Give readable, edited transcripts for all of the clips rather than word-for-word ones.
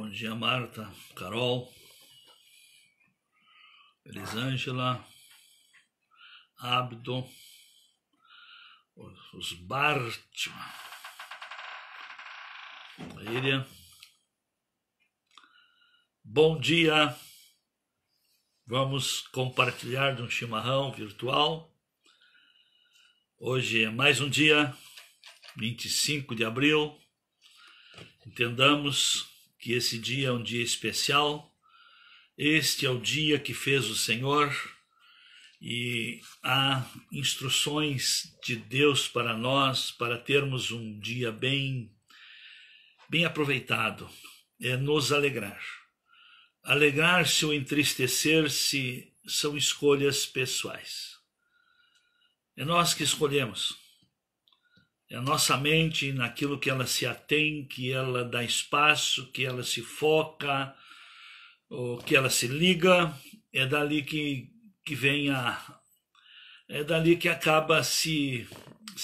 Bom dia, Marta, Carol, Elisângela, Abdo, os Bart, Maíria. Bom dia, vamos compartilhar de um chimarrão virtual. Hoje é mais um dia, 25 de abril. Entendamos que esse dia é um dia especial. Este é o dia que fez o Senhor e há instruções de Deus para nós, para termos um dia bem aproveitado. É nos alegrar. Alegrar-se ou entristecer-se são escolhas pessoais. É nós que escolhemos. É a nossa mente naquilo que ela se atém, que ela dá espaço, que ela se foca, ou que ela se liga, é dali que vem é dali que acaba se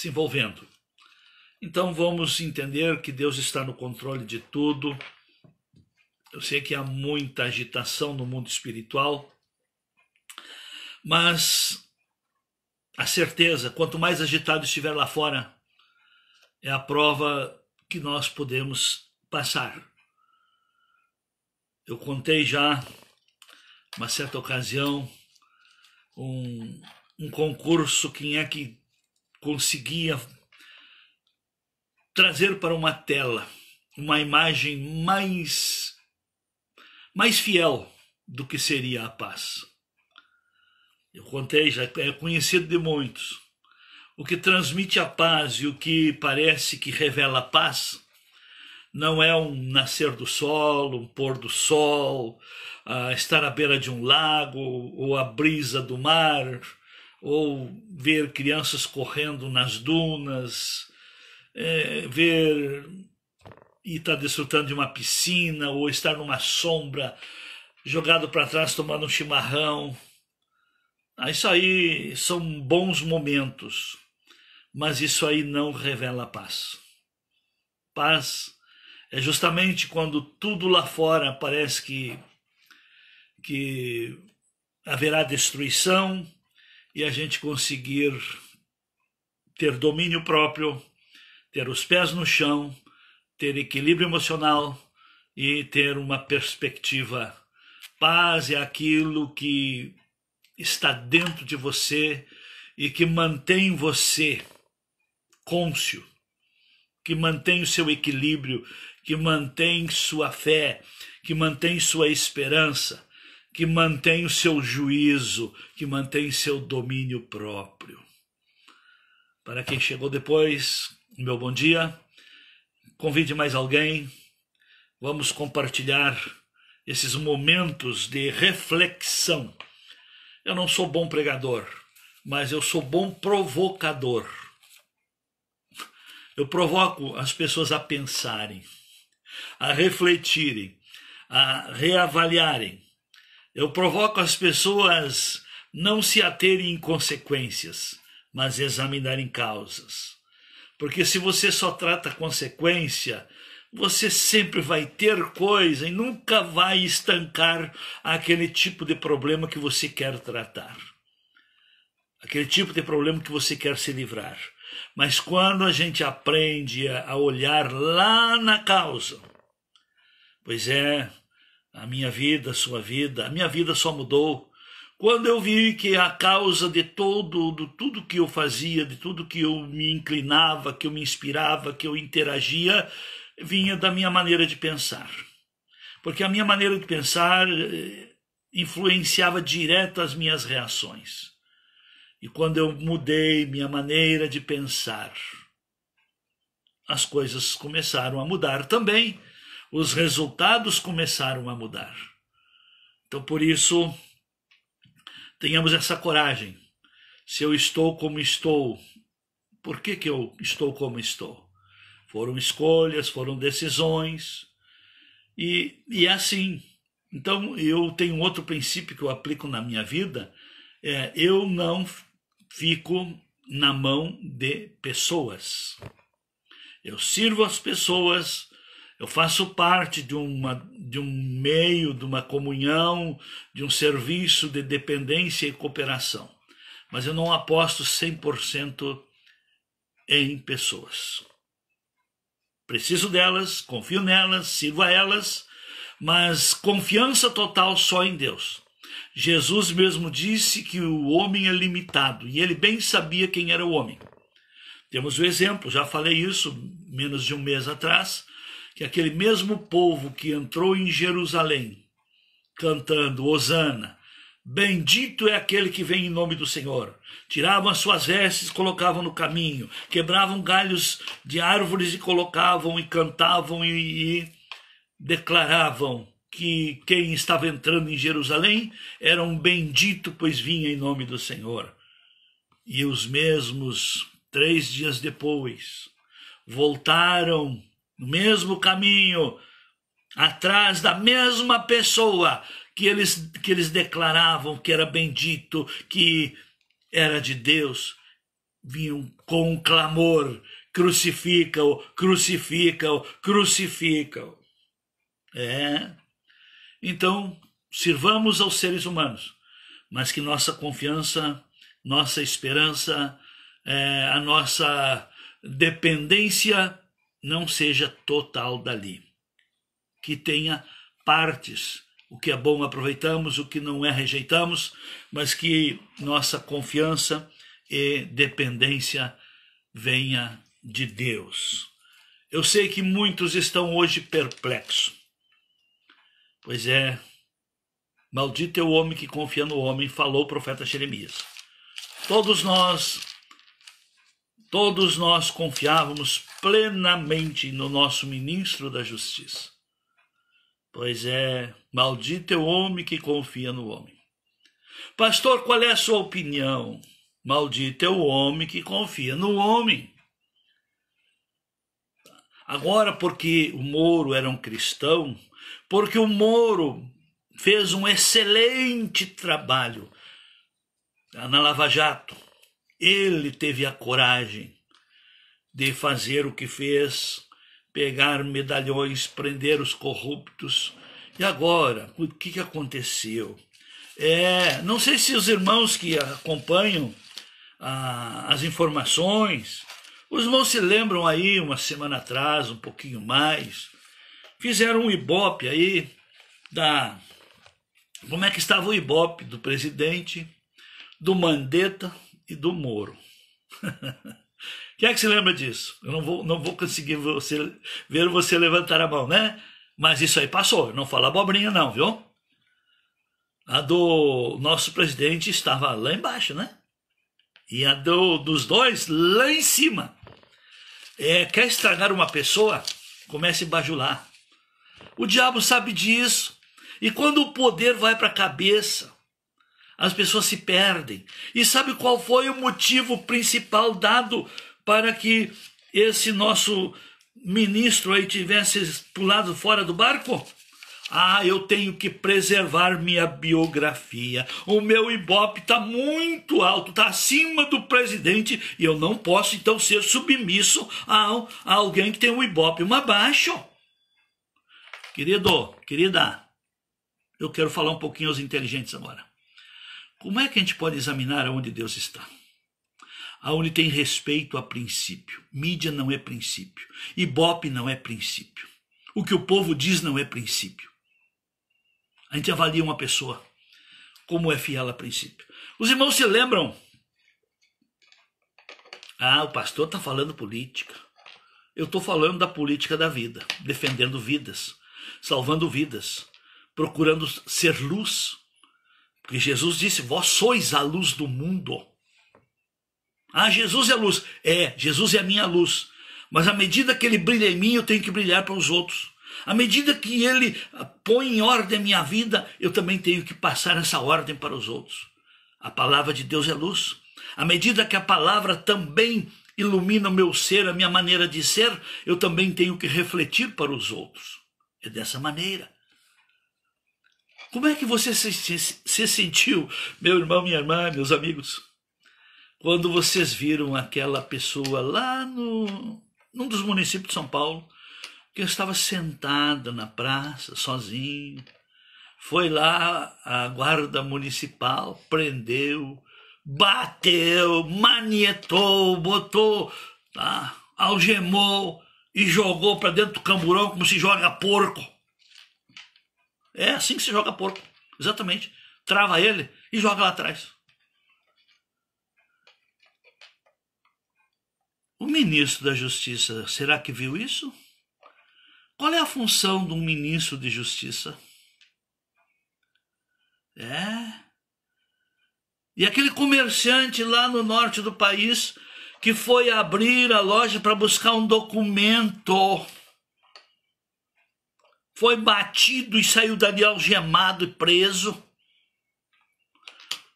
envolvendo. Então vamos entender que Deus está no controle de tudo. Eu sei que há muita agitação no mundo espiritual, mas a certeza, quanto mais agitado estiver lá fora, é a prova que nós podemos passar. Eu contei já, uma certa ocasião, um concurso, quem é que conseguia trazer para uma tela uma imagem mais fiel do que seria a paz. Eu contei, já é conhecido de muitos. O que transmite a paz e o que parece que revela a paz não é um nascer do sol, um pôr do sol, estar à beira de um lago, ou a brisa do mar, ou ver crianças correndo nas dunas, ver e estar desfrutando de uma piscina, ou estar numa sombra, jogado para trás tomando um chimarrão. Isso aí são bons momentos. Mas isso aí não revela paz. Paz é justamente quando tudo lá fora parece que haverá destruição e a gente conseguir ter domínio próprio, ter os pés no chão, ter equilíbrio emocional e ter uma perspectiva. Paz é aquilo que está dentro de você e que mantém você cônscio, que mantém o seu equilíbrio, que mantém sua fé, que mantém sua esperança, que mantém o seu juízo, que mantém seu domínio próprio. Para quem chegou depois, meu bom dia, convide mais alguém, vamos compartilhar esses momentos de reflexão. Eu não sou bom pregador, mas eu sou bom provocador. Eu provoco as pessoas a pensarem, a refletirem, a reavaliarem. Eu provoco as pessoas não se aterem em consequências, mas examinarem causas. Porque se você só trata consequência, você sempre vai ter coisa e nunca vai estancar aquele tipo de problema que você quer tratar. Aquele tipo de problema que você quer se livrar. Mas quando a gente aprende a olhar lá na causa, pois é, a minha vida, a sua vida, a minha vida só mudou quando eu vi que a causa de tudo que eu fazia, de tudo que eu me inclinava, que eu me inspirava, que eu interagia, vinha da minha maneira de pensar. Porque a minha maneira de pensar influenciava direto as minhas reações. E quando eu mudei minha maneira de pensar, as coisas começaram a mudar também. Os resultados começaram a mudar. Então, por isso, tenhamos essa coragem. Se eu estou como estou, por que eu estou como estou? Foram escolhas, foram decisões, e é assim. Então, eu tenho um outro princípio que eu aplico na minha vida, eu não fico na mão de pessoas. Eu sirvo as pessoas, Eu faço parte de um meio, de uma comunhão, de um serviço de dependência e cooperação. Mas eu não aposto 100% em pessoas. Preciso delas, confio nelas, sirvo a elas, mas confiança total só em Deus. Jesus mesmo disse que o homem é limitado, e ele bem sabia quem era o homem. Temos o exemplo, já falei isso menos de um mês atrás, que aquele mesmo povo que entrou em Jerusalém, cantando Hosana, bendito é aquele que vem em nome do Senhor. Tiravam as suas vestes, colocavam no caminho, quebravam galhos de árvores e colocavam e cantavam e declaravam que quem estava entrando em Jerusalém era um bendito, pois vinha em nome do Senhor. E os mesmos, 3 dias depois, voltaram no mesmo caminho, atrás da mesma pessoa que eles declaravam que era bendito, que era de Deus, vinham com um clamor: crucifica-o, crucifica-o, crucifica-o. Então, sirvamos aos seres humanos, mas que nossa confiança, nossa esperança, a nossa dependência não seja total dali. Que tenha partes. O que é bom aproveitamos, o que não é rejeitamos, mas que nossa confiança e dependência venha de Deus. Eu sei que muitos estão hoje perplexos. Pois é, maldito é o homem que confia no homem, falou o profeta Jeremias. Todos nós confiávamos plenamente no nosso ministro da Justiça. Pois é, maldito é o homem que confia no homem. Pastor, qual é a sua opinião? Maldito é o homem que confia no homem. Agora, porque o Moro era um cristão, porque o Moro fez um excelente trabalho na Lava Jato, ele teve a coragem de fazer o que fez, pegar medalhões, prender os corruptos. E agora, o que aconteceu? Não sei se os irmãos que acompanham as informações, os irmãos se lembram aí, uma semana atrás, um pouquinho mais, fizeram um ibope aí como é que estava o ibope do presidente, do Mandetta e do Moro. Quem é que se lembra disso? Eu não vou conseguir ver você levantar a mão, né? Mas isso aí passou, não fala abobrinha não, viu? A do nosso presidente estava lá embaixo, né? E a dos dois lá em cima. Quer estragar uma pessoa? Comece a bajular. O diabo sabe disso. E quando o poder vai para a cabeça, as pessoas se perdem. E sabe qual foi o motivo principal dado para que esse nosso ministro aí tivesse pulado fora do barco? Eu tenho que preservar minha biografia. O meu ibope está muito alto, está acima do presidente, e eu não posso então ser submisso a alguém que tem um ibope mais baixo. Querido, querida, eu quero falar um pouquinho aos inteligentes agora. Como é que a gente pode examinar aonde Deus está? Aonde tem respeito a princípio. Mídia não é princípio. Ibope não é princípio. O que o povo diz não é princípio. A gente avalia uma pessoa como é fiel a princípio. Os irmãos se lembram? O pastor está falando política. Eu estou falando da política da vida, defendendo vidas, salvando vidas, procurando ser luz. Porque Jesus disse, vós sois a luz do mundo. Jesus é a luz. Jesus é a minha luz. Mas à medida que ele brilha em mim, eu tenho que brilhar para os outros. À medida que ele põe em ordem a minha vida, eu também tenho que passar essa ordem para os outros. A palavra de Deus é luz. À medida que a palavra também ilumina o meu ser, a minha maneira de ser, eu também tenho que refletir para os outros. É dessa maneira. Como é que você se sentiu, meu irmão, minha irmã, meus amigos, quando vocês viram aquela pessoa lá num dos municípios de São Paulo, que eu estava sentado na praça, sozinho. Foi lá a guarda municipal, prendeu, bateu, manietou, botou, tá, algemou e jogou para dentro do camburão como se joga porco. É assim que se joga porco, exatamente. Trava ele e joga lá atrás. O ministro da Justiça, será que viu isso? Qual é a função de um ministro de Justiça? E aquele comerciante lá no norte do país que foi abrir a loja para buscar um documento, foi batido e saiu dali algemado e preso.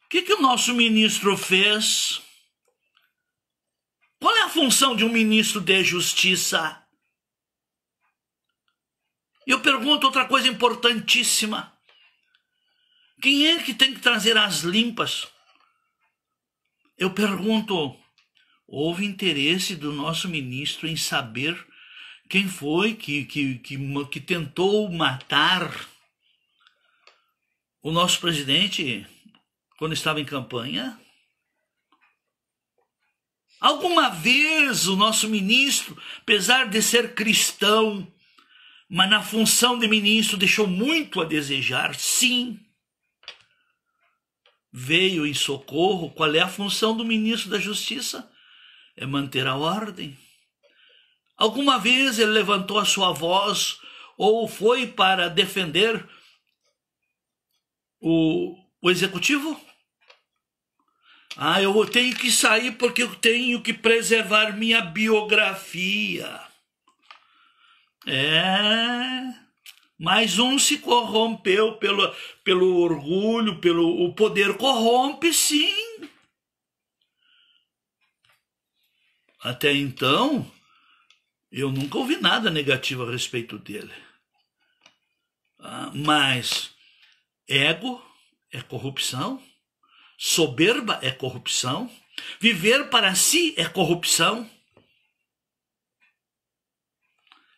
O que o nosso ministro fez? Qual é a função de um ministro de Justiça? E eu pergunto outra coisa importantíssima. Quem é que tem que trazer as limpas? Eu pergunto, houve interesse do nosso ministro em saber quem foi que tentou matar o nosso presidente quando estava em campanha? Alguma vez o nosso ministro, apesar de ser cristão, mas na função de ministro deixou muito a desejar? Sim. Veio em socorro. Qual é a função do ministro da Justiça? É manter a ordem. Alguma vez ele levantou a sua voz ou foi para defender o executivo? Eu tenho que sair porque eu tenho que preservar minha biografia. Mais um se corrompeu pelo orgulho, o poder corrompe, sim. Até então, eu nunca ouvi nada negativo a respeito dele. Mas ego é corrupção, soberba é corrupção, viver para si é corrupção.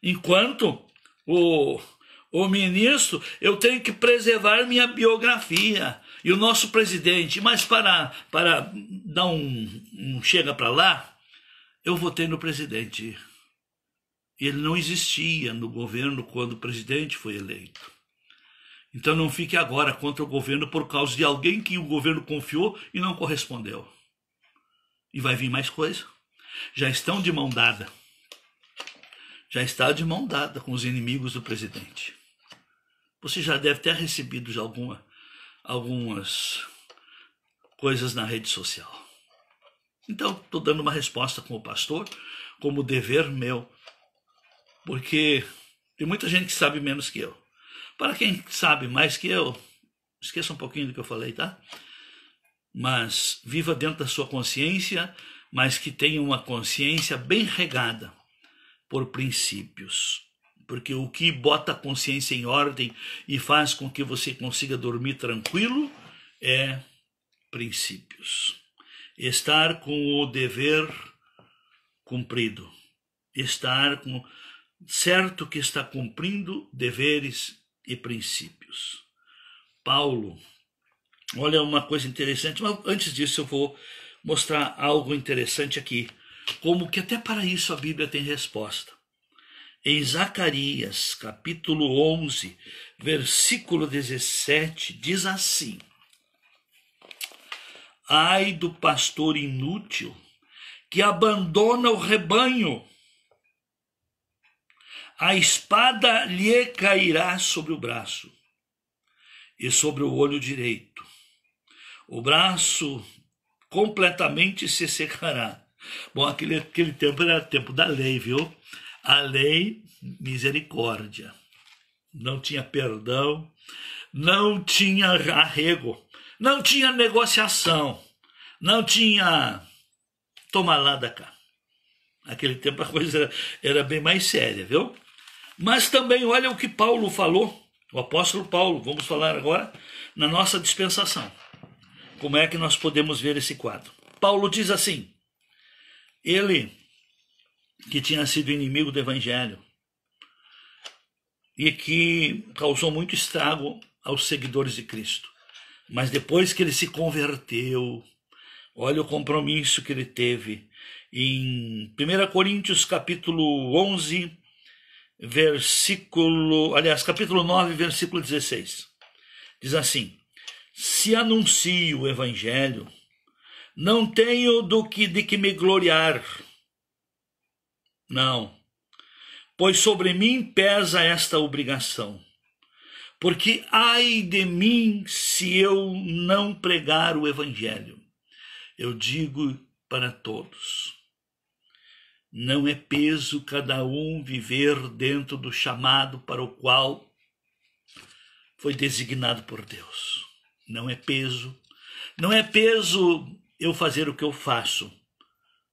Enquanto o ministro, eu tenho que preservar minha biografia. E o nosso presidente, mas para dar um chega para lá, eu votei no presidente. Ele não existia no governo quando o presidente foi eleito. Então não fique agora contra o governo por causa de alguém que o governo confiou e não correspondeu. E vai vir mais coisa. Já estão de mão dada. Já está de mão dada com os inimigos do presidente. Você já deve ter recebido já algumas coisas na rede social. Então, estou dando uma resposta como pastor, como dever meu, porque tem muita gente que sabe menos que eu. Para quem sabe mais que eu, esqueça um pouquinho do que eu falei, tá? Mas viva dentro da sua consciência, mas que tenha uma consciência bem regada por princípios. Porque o que bota a consciência em ordem e faz com que você consiga dormir tranquilo é princípios. Estar com o dever cumprido. Estar com certo que está cumprindo deveres e princípios. Paulo, olha uma coisa interessante, mas antes disso eu vou mostrar algo interessante aqui. Como que até para isso a Bíblia tem resposta. Em Zacarias, capítulo 11, versículo 17, diz assim: ai do pastor inútil que abandona o rebanho, a espada lhe cairá sobre o braço e sobre o olho direito. O braço completamente se secará. Bom, aquele tempo era tempo da lei, viu? A lei, misericórdia. Não tinha perdão, não tinha arrego, não tinha negociação, não tinha toma lá da cá. Naquele tempo a coisa era bem mais séria, viu? Mas também olha o que Paulo falou, o apóstolo Paulo, vamos falar agora na nossa dispensação. Como é que nós podemos ver esse quadro? Paulo diz assim, ele que tinha sido inimigo do evangelho, e que causou muito estrago aos seguidores de Cristo. Mas depois que ele se converteu, olha o compromisso que ele teve. Em 1 Coríntios capítulo 11, capítulo 9, versículo 16. Diz assim: se anuncio o evangelho, não tenho de que me gloriar. Não, pois sobre mim pesa esta obrigação. Porque ai de mim se eu não pregar o evangelho. Eu digo para todos, não é peso cada um viver dentro do chamado para o qual foi designado por Deus. Não é peso. Não é peso eu fazer o que eu faço,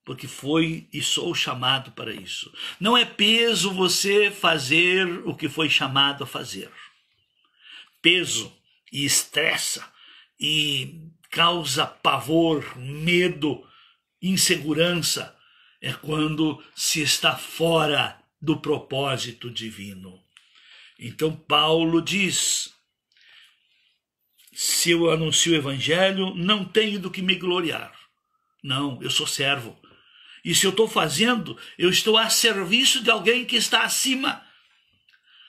porque foi e sou chamado para isso. Não é peso você fazer o que foi chamado a fazer. Peso e estressa e causa pavor, medo, insegurança é quando se está fora do propósito divino. Então Paulo diz: se eu anuncio o evangelho, não tenho do que me gloriar. Não, eu sou servo. E se eu estou fazendo, eu estou a serviço de alguém que está acima.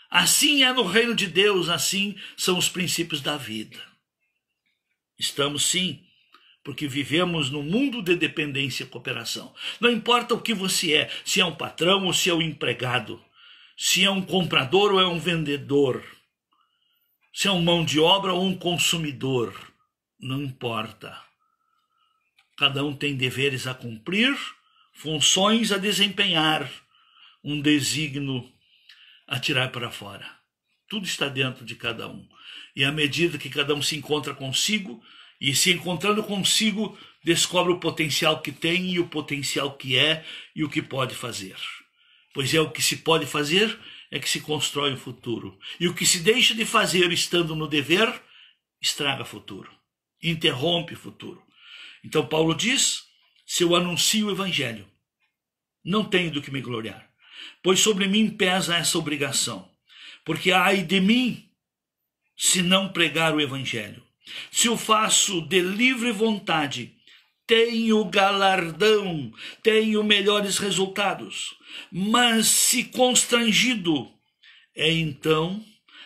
Assim é no reino de Deus, assim são os princípios da vida. Estamos sim, porque vivemos num mundo de dependência e cooperação. Não importa o que você é, se é um patrão ou se é um empregado, se é um comprador ou é um vendedor, se é um mão de obra ou um consumidor, não importa. Cada um tem deveres a cumprir, funções a desempenhar, um desígnio a tirar para fora. Tudo está dentro de cada um. E à medida que cada um se encontra consigo, e se encontrando consigo, descobre o potencial que tem e o potencial que é e o que pode fazer. Pois é o que se pode fazer é que se constrói o futuro. E o que se deixa de fazer estando no dever, estraga o futuro, interrompe o futuro. Então Paulo diz: se eu anuncio o evangelho, não tenho do que me gloriar, pois sobre mim pesa essa obrigação. Porque ai de mim se não pregar o evangelho. Se o faço de livre vontade, tenho galardão, tenho melhores resultados. Mas se constrangido, é então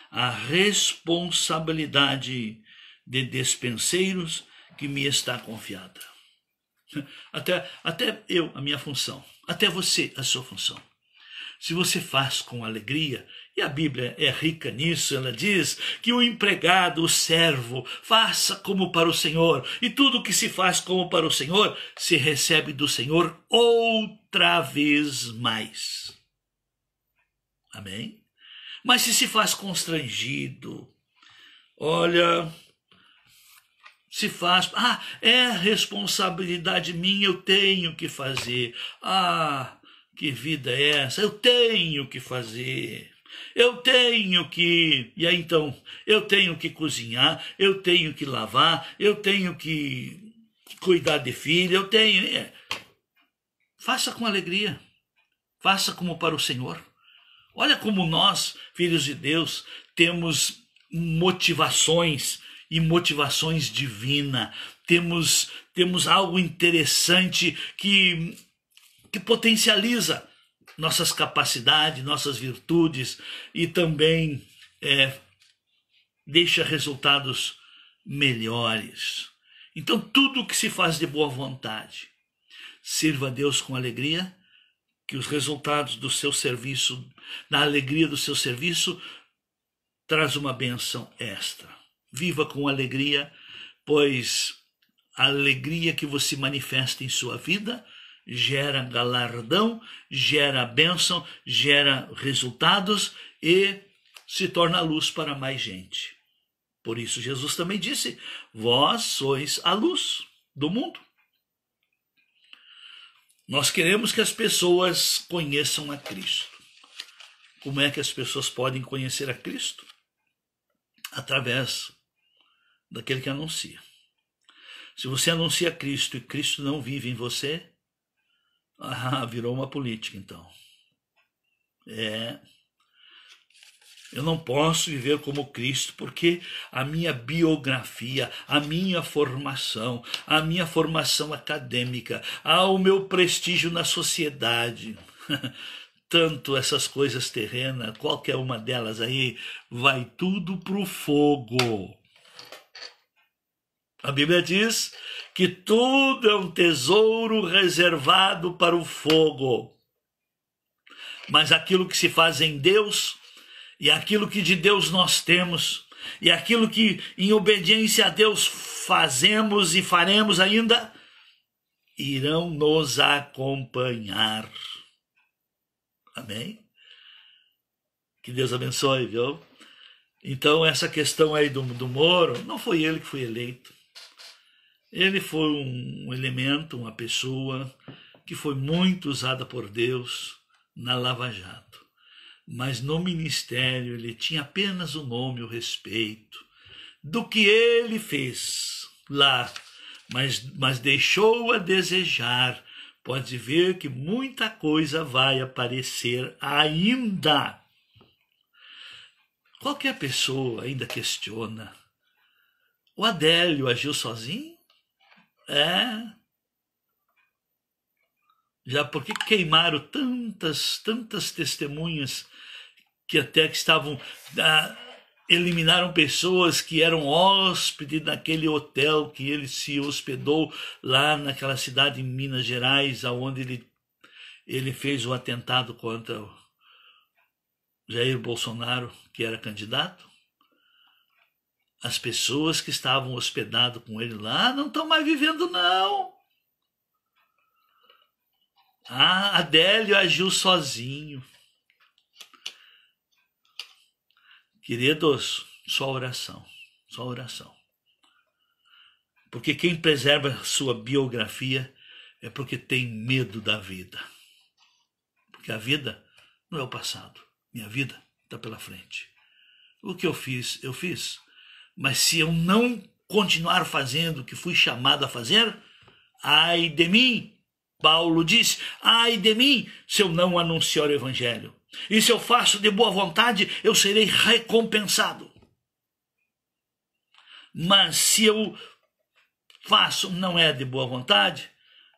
a responsabilidade de despenseiros que me está confiada. Até eu, a minha função, até você, a sua função. Se você faz com alegria, e a Bíblia é rica nisso, ela diz que o empregado, o servo, faça como para o Senhor, e tudo que se faz como para o Senhor, se recebe do Senhor outra vez mais. Amém? Mas se faz constrangido, olha, se faz, é responsabilidade minha, eu tenho que fazer, que vida é essa? Eu tenho que fazer. Eu tenho que... E aí então, eu tenho que cozinhar, eu tenho que lavar, eu tenho que cuidar de filho, eu tenho... Faça com alegria. Faça como para o Senhor. Olha como nós, filhos de Deus, temos motivações e motivações divinas. Temos algo interessante que potencializa nossas capacidades, nossas virtudes e também deixa resultados melhores. Então, tudo que se faz de boa vontade, sirva a Deus com alegria, que os resultados do seu serviço, na alegria do seu serviço, traz uma bênção extra. Viva com alegria, pois a alegria que você manifesta em sua vida gera galardão, gera bênção, gera resultados e se torna luz para mais gente. Por isso Jesus também disse: vós sois a luz do mundo. Nós queremos que as pessoas conheçam a Cristo. Como é que as pessoas podem conhecer a Cristo? Através daquele que anuncia. Se você anuncia Cristo e Cristo não vive em você, virou uma política, então. Eu não posso viver como Cristo, porque a minha biografia, a minha formação acadêmica, o meu prestígio na sociedade, tanto essas coisas terrenas, qualquer uma delas aí, vai tudo pro fogo. A Bíblia diz que tudo é um tesouro reservado para o fogo. Mas aquilo que se faz em Deus, e aquilo que de Deus nós temos, e aquilo que em obediência a Deus fazemos e faremos ainda, irão nos acompanhar. Amém? Que Deus abençoe, viu? Então essa questão aí do Moro, não foi ele que foi eleito. Ele foi um elemento, uma pessoa que foi muito usada por Deus na Lava Jato. Mas no ministério ele tinha apenas o nome, o respeito do que ele fez lá, mas deixou a desejar. Pode ver que muita coisa vai aparecer ainda. Qualquer pessoa ainda questiona. O Adélio agiu sozinho? Já porque queimaram tantas testemunhas que até que estavam, eliminaram pessoas que eram hóspedes naquele hotel que ele se hospedou lá naquela cidade em Minas Gerais, onde ele fez o atentado contra o Jair Bolsonaro, que era candidato. As pessoas que estavam hospedadas com ele lá não estão mais vivendo, não. Adélio agiu sozinho. Queridos, só oração. Porque quem preserva a sua biografia é porque tem medo da vida. Porque a vida não é o passado. Minha vida está pela frente. O que eu fiz. Mas se eu não continuar fazendo o que fui chamado a fazer, ai de mim. Paulo disse, ai de mim, se eu não anunciar o evangelho. E se eu faço de boa vontade, eu serei recompensado. Mas se eu faço, não é de boa vontade,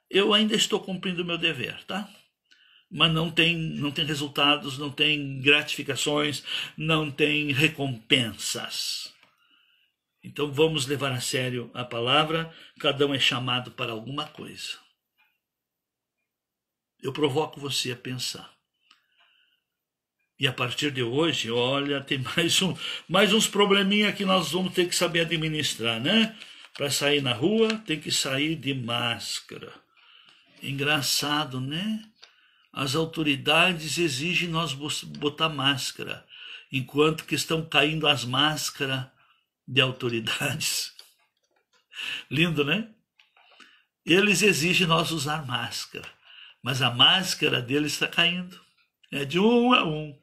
eu ainda estou cumprindo o meu dever, tá? Mas não tem resultados, não tem gratificações, não tem recompensas. Então vamos levar a sério a palavra, cada um é chamado para alguma coisa. Eu provoco você a pensar. E a partir de hoje, olha, tem mais uns probleminha que nós vamos ter que saber administrar, né? Para sair na rua, tem que sair de máscara. Engraçado, né? As autoridades exigem nós botar máscara, enquanto que estão caindo as máscaras de autoridades. Lindo, né? Eles exigem nós usar máscara, mas a máscara deles está caindo. É de um a um.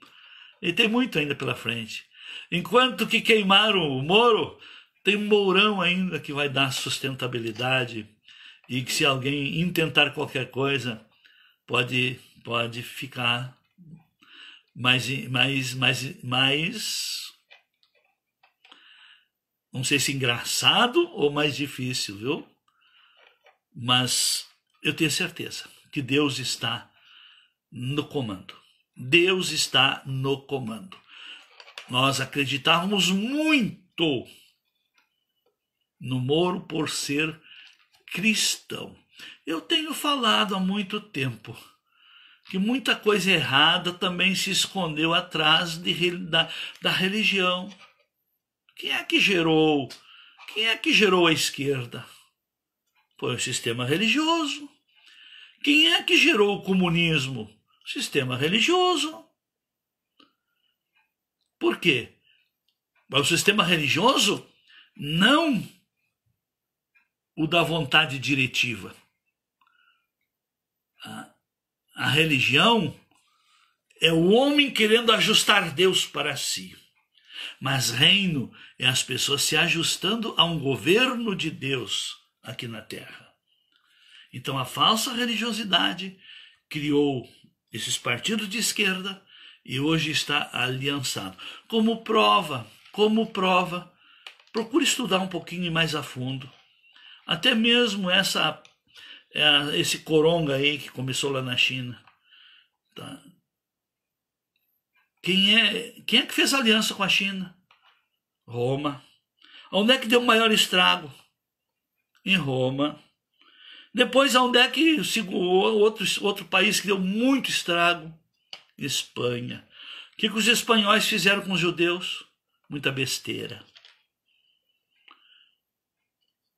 E tem muito ainda pela frente. Enquanto que queimaram o Moro, tem um Mourão ainda que vai dar sustentabilidade e que se alguém intentar qualquer coisa, pode ficar mais, não sei se engraçado ou mais difícil, viu? Mas eu tenho certeza que Deus está no comando. Deus está no comando. Nós acreditávamos muito no Moro por ser cristão. Eu tenho falado há muito tempo que muita coisa errada também se escondeu atrás da religião. Quem é que gerou a esquerda? Foi o sistema religioso. Quem é que gerou o comunismo? Sistema religioso. Por quê? O sistema religioso não o da vontade diretiva. A religião é o homem querendo ajustar Deus para si. Mas reino é as pessoas se ajustando a um governo de Deus aqui na terra. Então a falsa religiosidade criou esses partidos de esquerda e hoje está aliançado. Como prova, procure estudar um pouquinho mais a fundo. Até mesmo esse coronga aí que começou lá na China. Tá? Quem é que fez aliança com a China? Roma. Onde é que deu o maior estrago? Em Roma. Depois, onde é que outro país que deu muito estrago? Espanha. O que os espanhóis fizeram com os judeus? Muita besteira.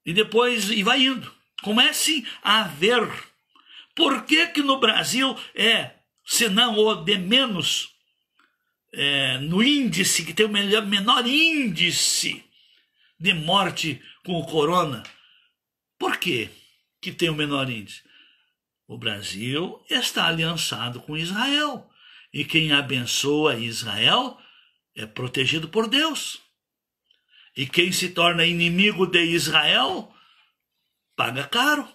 E depois, e vai indo. Comece a ver. Por que no Brasil se não o de menos, no índice, que tem o menor índice de morte com o corona? Por quê que tem o menor índice? O Brasil está aliançado com Israel. E quem abençoa Israel é protegido por Deus. E quem se torna inimigo de Israel paga caro.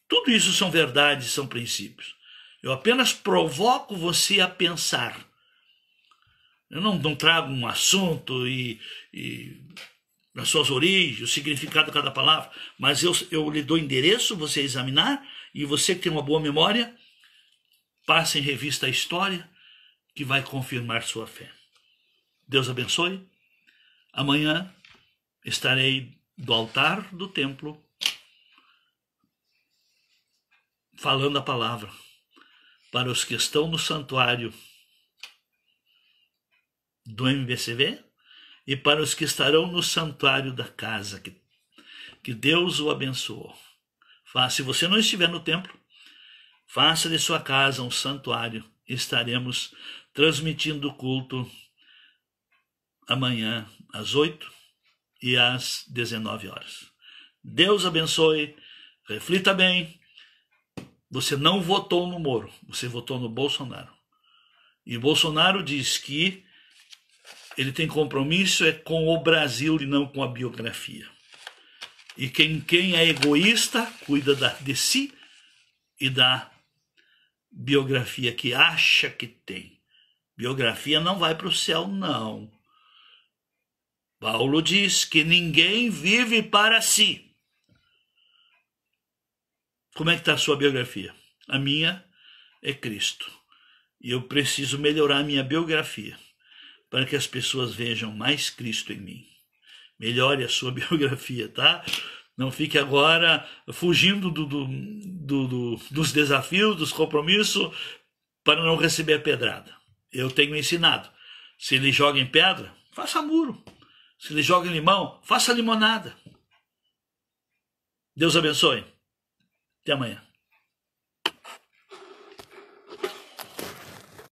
Tudo isso são verdades, são princípios. Eu apenas provoco você a pensar. Eu não trago um assunto e as suas origens, o significado de cada palavra, mas eu lhe dou endereço, você examinar, e você que tem uma boa memória, passe em revista a história, que vai confirmar sua fé. Deus abençoe. Amanhã estarei do altar do templo falando a palavra para os que estão no santuário do MBCV e para os que estarão no santuário da casa. Que Deus o abençoe. Se você não estiver no templo, faça de sua casa um santuário. Estaremos transmitindo o culto amanhã às 8 e às 19 horas. Deus abençoe. Reflita bem. Você não votou no Moro, você votou no Bolsonaro. E Bolsonaro diz que ele tem compromisso com o Brasil e não com a biografia. E quem é egoísta cuida de si e da biografia que acha que tem. Biografia não vai para o céu, não. Paulo diz que ninguém vive para si. Como é que está a sua biografia? A minha é Cristo. E eu preciso melhorar a minha biografia para que as pessoas vejam mais Cristo em mim. Melhore a sua biografia, tá? Não fique agora fugindo dos desafios, dos compromissos, para não receber a pedrada. Eu tenho ensinado. Se ele joga em pedra, faça muro. Se ele joga em limão, faça limonada. Deus abençoe. Até amanhã.